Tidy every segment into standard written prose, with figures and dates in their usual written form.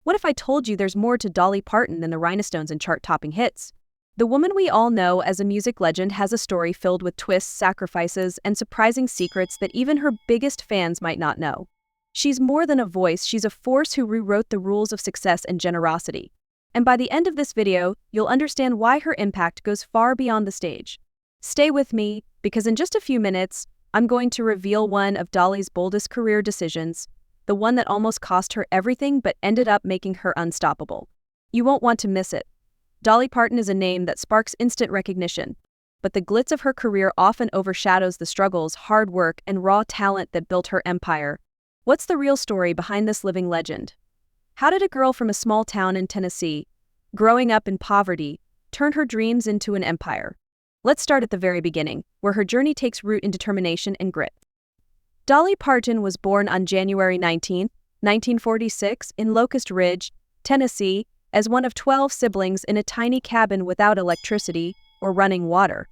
What if I told you there's more to Dolly Parton than the rhinestones and chart-topping hits? The woman we all know as a music legend has a story filled with twists, sacrifices, and surprising secrets that even her biggest fans might not know. She's more than a voice, she's a force who rewrote the rules of success and generosity. And by the end of this video, you'll understand why her impact goes far beyond the stage. Stay with me, because in just a few minutes, I'm going to reveal one of Dolly's boldest career decisions, the one that almost cost her everything but ended up making her unstoppable. You won't want to miss it. Dolly Parton is a name that sparks instant recognition, but the glitz of her career often overshadows the struggles, hard work, and raw talent that built her empire. What's the real story behind this living legend? How did a girl from a small town in Tennessee, growing up in poverty, turn her dreams into an empire? Let's start at the very beginning, where her journey takes root in determination and grit. Dolly Parton was born on January 19, 1946, in Locust Ridge, Tennessee, as one of 12 siblings in a tiny cabin without electricity or running water.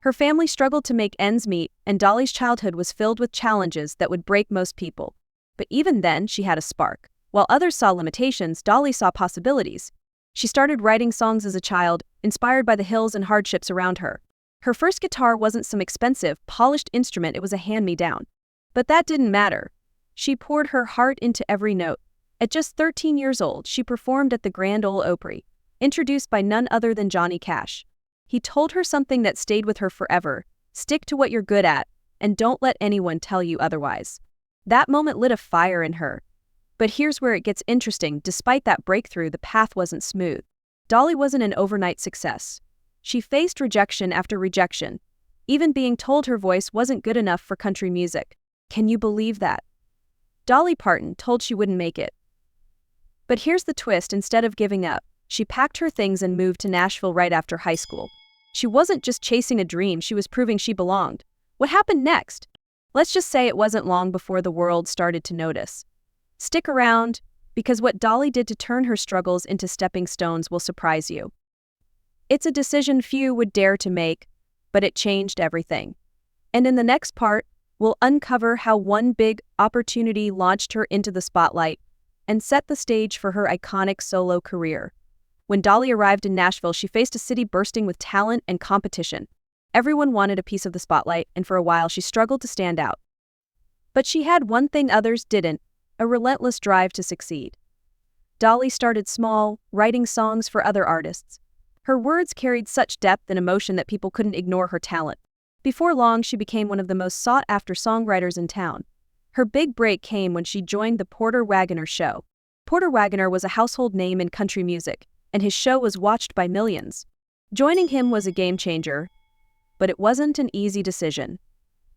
Her family struggled to make ends meet, and Dolly's childhood was filled with challenges that would break most people. But even then, she had a spark. While others saw limitations, Dolly saw possibilities. She started writing songs as a child, inspired by the hills and hardships around her. Her first guitar wasn't some expensive, polished instrument, it was a hand-me-down. But that didn't matter. She poured her heart into every note. At just 13 years old, she performed at the Grand Ole Opry, introduced by none other than Johnny Cash. He told her something that stayed with her forever: stick to what you're good at, and don't let anyone tell you otherwise. That moment lit a fire in her. But here's where it gets interesting. Despite that breakthrough, the path wasn't smooth. Dolly wasn't an overnight success. She faced rejection after rejection, even being told her voice wasn't good enough for country music. Can you believe that? Dolly Parton told she wouldn't make it. But here's the twist: instead of giving up, she packed her things and moved to Nashville right after high school. She wasn't just chasing a dream, she was proving she belonged. What happened next? Let's just say it wasn't long before the world started to notice. Stick around, because what Dolly did to turn her struggles into stepping stones will surprise you. It's a decision few would dare to make, but it changed everything. And in the next part, we'll uncover how one big opportunity launched her into the spotlight and set the stage for her iconic solo career. When Dolly arrived in Nashville, she faced a city bursting with talent and competition. Everyone wanted a piece of the spotlight, and for a while she struggled to stand out. But she had one thing others didn't: a relentless drive to succeed. Dolly started small, writing songs for other artists. Her words carried such depth and emotion that people couldn't ignore her talent. Before long, she became one of the most sought-after songwriters in town. Her big break came when she joined the Porter Wagoner Show. Porter Wagoner was a household name in country music, and his show was watched by millions. Joining him was a game changer, but it wasn't an easy decision.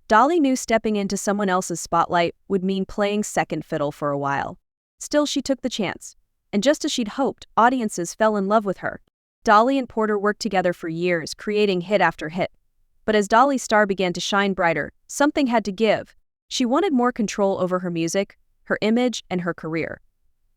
Dolly knew stepping into someone else's spotlight would mean playing second fiddle for a while. Still, she took the chance, and just as she'd hoped, audiences fell in love with her. Dolly and Porter worked together for years, creating hit after hit. But as Dolly's star began to shine brighter, something had to give. She wanted more control over her music, her image, and her career.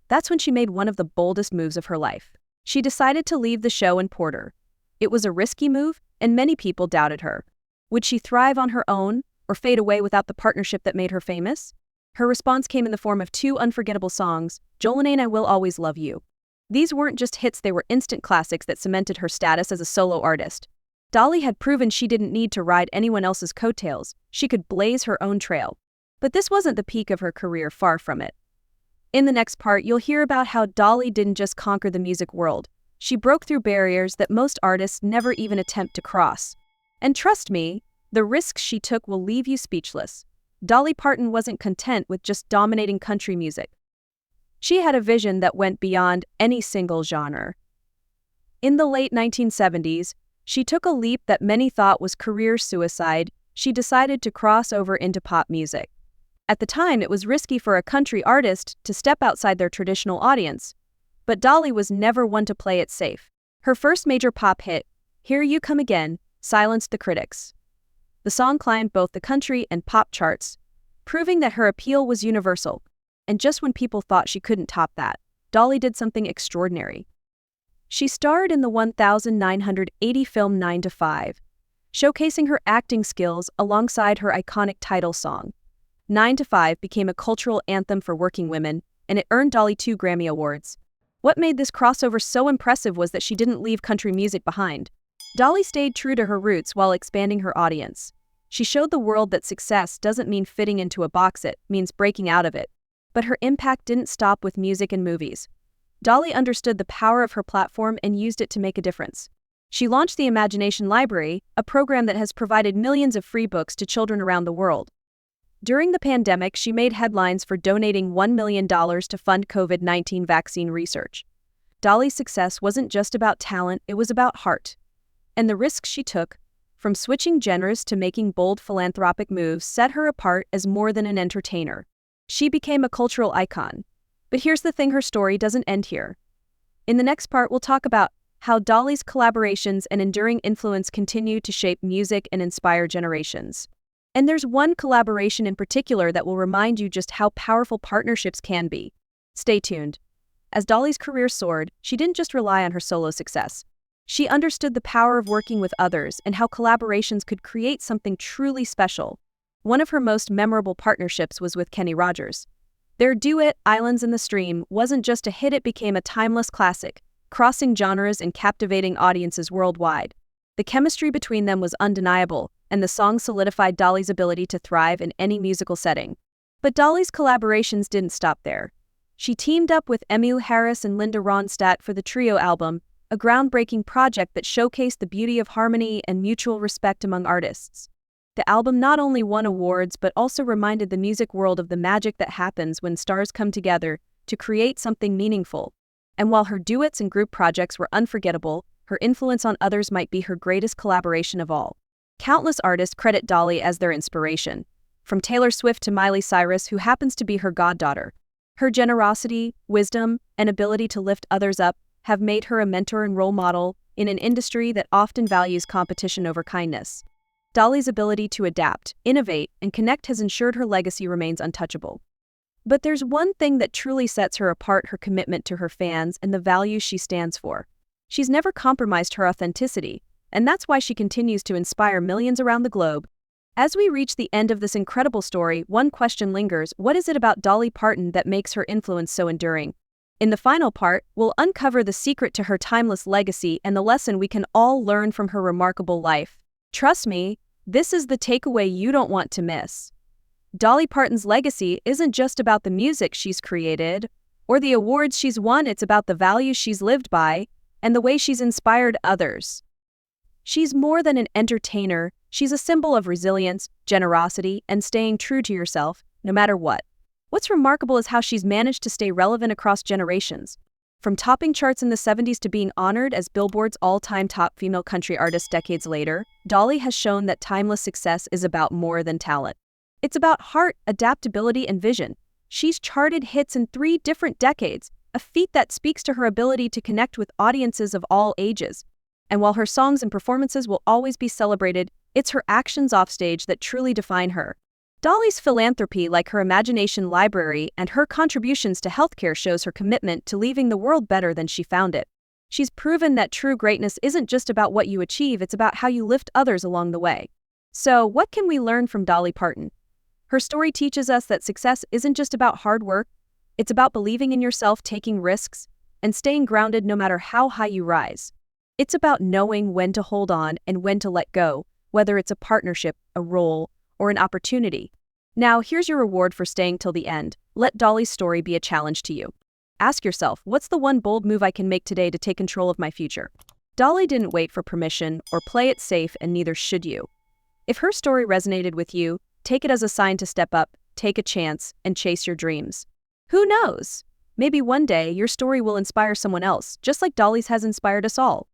That's when she made one of the boldest moves of her life. She decided to leave the show and Porter. It was a risky move, and many people doubted her. Would she thrive on her own, or fade away without the partnership that made her famous? Her response came in the form of two unforgettable songs, Jolene and I Will Always Love You. These weren't just hits, they were instant classics that cemented her status as a solo artist. Dolly had proven she didn't need to ride anyone else's coattails. She could blaze her own trail. But this wasn't the peak of her career, far from it. In the next part, you'll hear about how Dolly didn't just conquer the music world. She broke through barriers that most artists never even attempt to cross. And trust me, the risks she took will leave you speechless. Dolly Parton wasn't content with just dominating country music. She had a vision that went beyond any single genre. In the late 1970s, she took a leap that many thought was career suicide. She decided to cross over into pop music. At the time, it was risky for a country artist to step outside their traditional audience. But Dolly was never one to play it safe. Her first major pop hit, Here You Come Again, silenced the critics. The song climbed both the country and pop charts, proving that her appeal was universal. And just when people thought she couldn't top that, Dolly did something extraordinary. She starred in the 1980 film 9 to 5, showcasing her acting skills alongside her iconic title song. 9 to 5 became a cultural anthem for working women, and it earned Dolly 2 Grammy Awards. What made this crossover so impressive was that she didn't leave country music behind. Dolly stayed true to her roots while expanding her audience. She showed the world that success doesn't mean fitting into a box, it means breaking out of it. But her impact didn't stop with music and movies. Dolly understood the power of her platform and used it to make a difference. She launched the Imagination Library, a program that has provided millions of free books to children around the world. During the pandemic, she made headlines for donating $1 million to fund COVID-19 vaccine research. Dolly's success wasn't just about talent, it was about heart. And the risks she took, from switching genres to making bold philanthropic moves, set her apart as more than an entertainer. She became a cultural icon. But here's the thing, her story doesn't end here. In the next part, we'll talk about how Dolly's collaborations and enduring influence continue to shape music and inspire generations. And there's one collaboration in particular that will remind you just how powerful partnerships can be. Stay tuned. As Dolly's career soared, she didn't just rely on her solo success. She understood the power of working with others and how collaborations could create something truly special. One of her most memorable partnerships was with Kenny Rogers. Their duet, Islands in the Stream, wasn't just a hit, it became a timeless classic, crossing genres and captivating audiences worldwide. The chemistry between them was undeniable, and the song solidified Dolly's ability to thrive in any musical setting. But Dolly's collaborations didn't stop there. She teamed up with Emmylou Harris and Linda Ronstadt for the Trio album, a groundbreaking project that showcased the beauty of harmony and mutual respect among artists. The album not only won awards but also reminded the music world of the magic that happens when stars come together to create something meaningful. And while her duets and group projects were unforgettable, her influence on others might be her greatest collaboration of all. Countless artists credit Dolly as their inspiration, from Taylor Swift to Miley Cyrus, who happens to be her goddaughter. Her generosity, wisdom, and ability to lift others up have made her a mentor and role model in an industry that often values competition over kindness. Dolly's ability to adapt, innovate, and connect has ensured her legacy remains untouchable. But there's one thing that truly sets her apart: her commitment to her fans and the values she stands for. She's never compromised her authenticity, and that's why she continues to inspire millions around the globe. As we reach the end of this incredible story, one question lingers: what is it about Dolly Parton that makes her influence so enduring? In the final part, we'll uncover the secret to her timeless legacy and the lesson we can all learn from her remarkable life. Trust me, this is the takeaway you don't want to miss. Dolly Parton's legacy isn't just about the music she's created or the awards she's won, it's about the values she's lived by and the way she's inspired others. She's more than an entertainer, she's a symbol of resilience, generosity, and staying true to yourself, no matter what. What's remarkable is how she's managed to stay relevant across generations. From topping charts in the 70s to being honored as Billboard's all-time top female country artist decades later, Dolly has shown that timeless success is about more than talent. It's about heart, adaptability, and vision. She's charted hits in 3 different decades, a feat that speaks to her ability to connect with audiences of all ages. And while her songs and performances will always be celebrated, it's her actions offstage that truly define her. Dolly's philanthropy, like her Imagination Library and her contributions to healthcare, shows her commitment to leaving the world better than she found it. She's proven that true greatness isn't just about what you achieve, it's about how you lift others along the way. So, what can we learn from Dolly Parton? Her story teaches us that success isn't just about hard work, it's about believing in yourself, taking risks, and staying grounded no matter how high you rise. It's about knowing when to hold on and when to let go, whether it's a partnership, a role, or an opportunity. Now, here's your reward for staying till the end. Let Dolly's story be a challenge to you. Ask yourself, what's the one bold move I can make today to take control of my future? Dolly didn't wait for permission or play it safe, and neither should you. If her story resonated with you, take it as a sign to step up, take a chance, and chase your dreams. Who knows? Maybe one day your story will inspire someone else, just like Dolly's has inspired us all.